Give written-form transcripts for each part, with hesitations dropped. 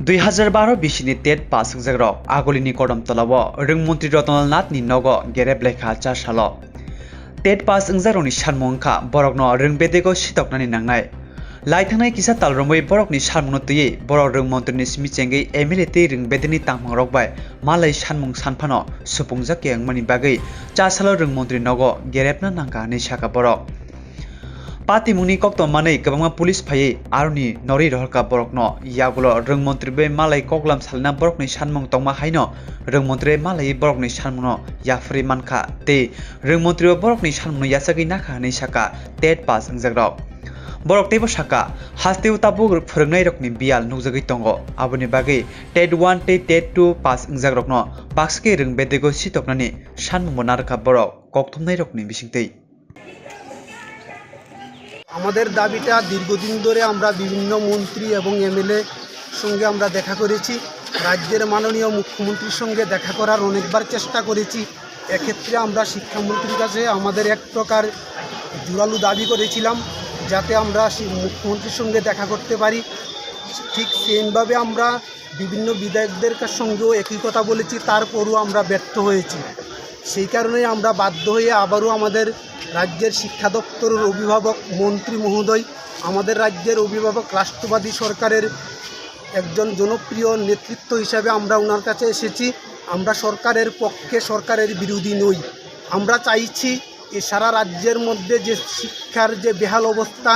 2012 बिसिनि TET pass जाग्रा आगलिनि कदम तलाव रोंमन्त्रि रतनलाल नाथनि नग गेरेब लेखा चारसाल टेट पास जाग्रानि सानमुंखा बरकनो रोंबेदेगो सितकनानि नांनाय लाइथांनाय किसा तालरमै बरकनि सानमुंनो तयै बरक रोंमन्त्रिनि स्मिचेंगै एमएलए तै रोंबेदेनि तांमां रकबाय मालाय सानमुं सानफानो सुफुंजा केंगमनि बागै चारसाल रोंमन्त्रि नग गेरेबना नांगा नै साका बरक पार्टी मुंनि कक्तमानै गोबां पुलिस फायै आरनि नरि रहरका बरकनो यागुलो रोंमन्त्रि बे मालाय कगलाम सालना बरकनि सानमुं तंमा हायनो रोंमन्त्रि मालाय बरकनि सानमुंनो याफ्रि मानखा ते रोंमन्त्रि बरकनि सानमुंनो यासागै नाखा नै साका टेट पास जाग्रा बरक तेबो साका हास्तेव ताबु फोरोंनाय रकनि बियाल नुजगै तंगो आबुनि बागै टेट 1 ते टेट 2 पास जाग्रानो बाक्सके रोंबेदेगो सितकनानि सानमुं नारका बरक कक्तमनाय रकनि बिसिंतै আমাদের দাবিটা দীর্ঘদিন ধরে আমরা বিভিন্ন মন্ত্রী এবং এমএলএ সঙ্গে আমরা দেখা করেছি, রাজ্যের মাননীয় মুখ্যমন্ত্রীর সঙ্গে দেখা করার অনেকবার চেষ্টা করেছি। এক্ষেত্রে আমরা শিক্ষামন্ত্রীর কাছে আমাদের এক প্রকার জোরালো দাবি করেছিলাম যাতে আমরা মুখ্যমন্ত্রীর সঙ্গে দেখা করতে পারি। ঠিক সেইভাবে আমরা বিভিন্ন বিধায়কদের সঙ্গেও একই কথা বলেছি, তারপরও আমরা ব্যর্থ হয়েছি। সেই কারণেই আমরা বাধ্য হয়ে আবারও আমাদের রাজ্যের শিক্ষা দপ্তরের অভিভাবক মন্ত্রী মহোদয়, আমাদের রাজ্যের অভিভাবক রাষ্ট্রবাদী সরকারের একজন জনপ্রিয় নেতৃত্ব হিসাবে আমরা ওনার কাছে এসেছি। আমরা সরকারের পক্ষে, সরকারের বিরোধী নই। আমরা চাইছি এই সারা রাজ্যের মধ্যে যে শিক্ষার যে বেহাল অবস্থা,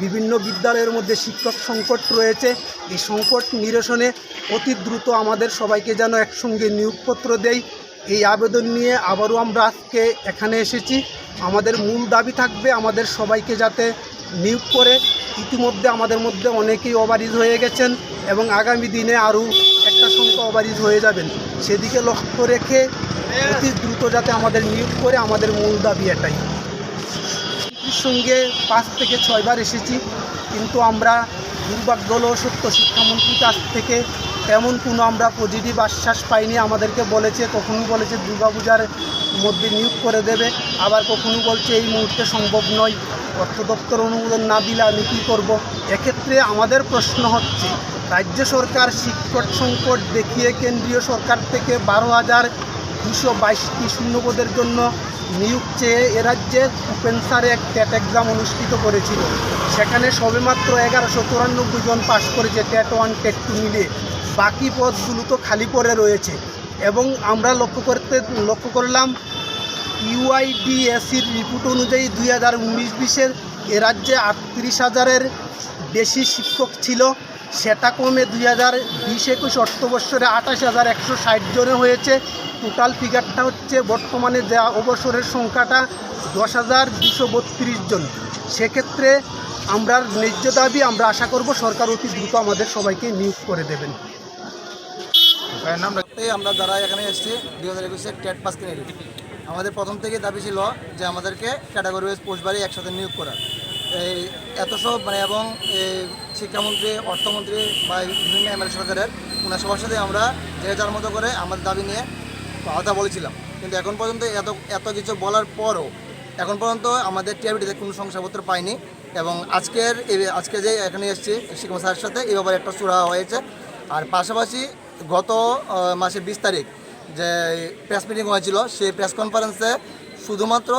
বিভিন্ন বিদ্যালয়ের মধ্যে শিক্ষক সংকট রয়েছে, এই সংকট নিরসনে অতি দ্রুত আমাদের সবাইকে যেন একসঙ্গে নিয়োগপত্র দেয়, এই আবেদন নিয়ে আবারও আমরা আজকে এখানে এসেছি। আমাদের মূল দাবি থাকবে আমাদের সবাইকে যাতে নিয়োগ করে। ইতিমধ্যে আমাদের মধ্যে অনেকেই ওভারইজ হয়ে গেছেন এবং আগামী দিনে আরও একটা সংখ্যা ওভারইজ হয়ে যাবেন, সেদিকে লক্ষ্য রেখে অতি দ্রুত যাতে আমাদের নিয়োগ করে, আমাদের মূল দাবি এটাই। এর সঙ্গে 5 থেকে 6 বার এসেছি, কিন্তু আমরা দুর্ভাগ্য হলো সত্য শিক্ষামন্ত্রীর কাছ থেকে তেমন কোনো আমরা পজিটিভ আশ্বাস পাইনি। আমাদেরকে বলেছে, কখনো বলেছে দুর্গাপূজার মধ্যে নিয়োগ করে দেবে, আবার কখনো বলছে এই মুহূর্তে সম্ভব নয়, অর্থ দপ্তর অনুমোদন না দিলে আমি কী করবো। এক্ষেত্রে আমাদের প্রশ্ন হচ্ছে, রাজ্য সরকার শিক্ষক সংকট দেখিয়ে কেন্দ্রীয় সরকার থেকে 12,222টি শূন্যপদের জন্য নিয়োগ চেয়ে এ রাজ্যে ওপেন স্যারে এক টেট এক্সাম অনুষ্ঠিত করেছিল। সেখানে সবেমাত্র 1194 জন পাশ করেছে টেট 1 টেট 2 মিলিয়ে, বাকি পদগুলো তো খালি পড়ে রয়েছে। এবং আমরা লক্ষ্য করলাম ইউআইডিএসির রিপোর্ট অনুযায়ী 2019-20 এ রাজ্যে 38,000-এর বেশি শিক্ষক ছিল, সেটা কমে 2020-21 অর্থবর্ষরে 28,160 জনে হয়েছে। টোটাল ফিগারটা হচ্ছে বর্তমানে যা অবসরের সংখ্যাটা 10,232 জন। সেক্ষেত্রে আমরা ন্যায্য দাবি, আমরা আশা করব সরকার অতি দ্রুত আমাদের সবাইকে নিয়োগ করে দেবেন। আমরা যারা এখানে এসেছি 2021 টেট পাস কিনে আমাদের প্রথম থেকে দাবি ছিল যে আমাদেরকে ক্যাটাগরি ওয়াইজ পোস্ট বাড়ি একসাথে নিয়োগ করা। এই এত সব এবং শিক্ষামন্ত্রী, অর্থমন্ত্রী বা বিভিন্ন এমএলএ সরকারের ওনার সবার সাথে আমরা যে যার মতো করে আমাদের দাবি নিয়ে কথা বলেছিলাম, কিন্তু এখন পর্যন্ত এত কিছু বলার পরও এখন পর্যন্ত আমাদের টিআরবিটিতে কোনো শংসাপত্র পাইনি। এবং আজকে যে এখানে এসেছি শিক্ষা স্যারের সাথে এই ব্যাপারে একটা সুরা হয়েছে। আর পাশাপাশি গত মাসের 20 তারিখ যে প্রেস মিটিং হয়েছিল, সেই প্রেস কনফারেন্সে শুধুমাত্র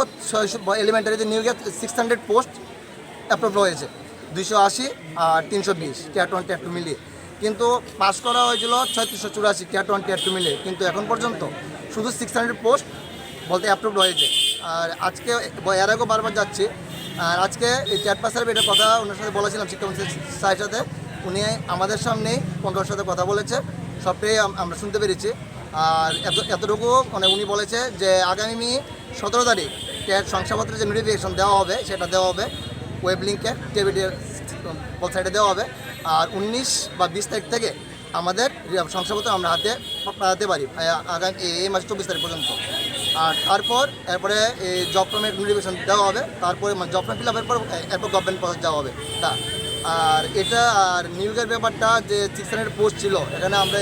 এলিমেন্টারিতে নিয়োগের 600 পোস্ট অ্যাপ্রুভ হয়েছে, 280 আর 320 টেট 1 টেট 2 মিলিয়ে, কিন্তু পাস করা হয়েছিল 3684 টেট 1 টেট 2 মিলিয়ে, কিন্তু এখন পর্যন্ত শুধু 600 পোস্ট বলতে অ্যাপ্রুভ হয়েছে। আর আজকে এর আগেও বারবার যাচ্ছি, আর আজকে এই টেট পাসের এটার কথা ওনার সাথে বলেছিলাম শিক্ষামন্ত্রী স্যারের সাথে, উনি আমাদের সামনেই 15 সাথে কথা বলেছে, সবটাই আমরা শুনতে পেরেছি। আর এতটুকু মানে উনি বলেছে যে আগামী 17 তারিখ টেট শংসাপত্রের যে নোটিফিকেশন দেওয়া হবে সেটা দেওয়া হবে ওয়েব লিঙ্কে, টিভিটির ওয়েবসাইটে দেওয়া হবে। আর 19 বা 20 তারিখ থেকে আমাদের শংসাপত্র আমরা হাতে পারি আগামী এই মাস 24 তারিখ পর্যন্ত। আর এরপরে এই জব ফর্মের নোটিফিকেশন দেওয়া হবে, তারপরে জব ফর্ম ফিল আপের পর এরপর গভর্নমেন্ট প্রসেস যাওয়া হবে তা। আর নিয়োগের ব্যাপারটা যে 600 পোস্ট ছিল,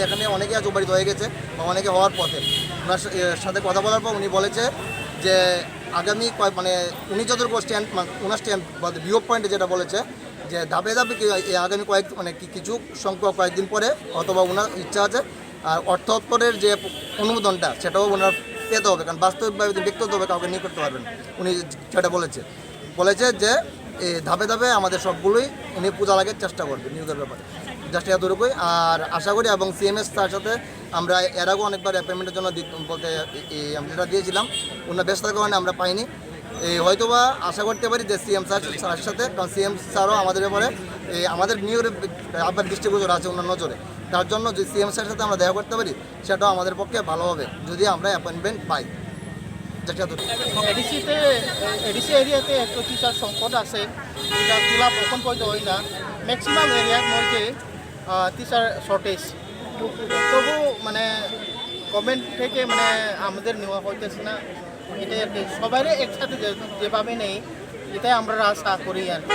এখানে অনেকে আজ উপরিত হয়ে গেছে বা অনেকে হওয়ার পথে। ওনার সাথে কথা বলার পর উনি বলেছে যে আগামী উনি যতটুকু ওনার স্ট্যান্ড ভিউ পয়েন্টে যেটা বলেছে যে ধাপে ধাপে আগামী কিছু সংখ্যক কয়েকদিন পরে অথবা ওনার ইচ্ছা আছে আর অর্থ দপ্তরের যে অনুমোদনটা সেটাও ওনার পেতে হবে, কারণ বাস্তবিকভাবে ব্যক্তিগতভাবে কাউকে নিয়োগ করতে পারবেন। উনি সেটা বলেছে যে ধাপে ধাপে আমাদের সবগুলোই উনি পূজা লাগার চেষ্টা করবে নিয়োগের ব্যাপারে, জাস্ট এতটুকুই। আর আশা করি এবং সিএমএস তার সাথে আমরা এর আগেও অনেকবার অ্যাপয়েন্টমেন্টের জন্য বলতে আমি যেটা দিয়েছিলাম ওনার ব্যস্ততার কারণে আমরা পাইনি। হয়তোবা আশা করতে পারি যে সিএম স্যারের সাথে, কারণ সিএম স্যারও আমাদের ব্যাপারে আমাদের নিয়োগের আপনার দৃষ্টিগোচর আছে ওনার নজরে, তার জন্য যদি সিএম স্যারের সাথে আমরা দেখা করতে পারি সেটাও আমাদের পক্ষে ভালো হবে যদি আমরা অ্যাপয়েন্টমেন্ট পাই। এডিসি এরিয়াতে একটু টিচার সংকট আছে, এটা ফিল আপ এখন পর্যন্ত হয় না। ম্যাক্সিমাম এরিয়ার মধ্যে টিচার শর্টেজ, তবু মানে গভর্নমেন্ট থেকে মানে আমাদের নেওয়া হইতেছে না। এটাই আর কি, সবাই একসাথে যেভাবে নেই এটাই আমরা আশা করি আর কি।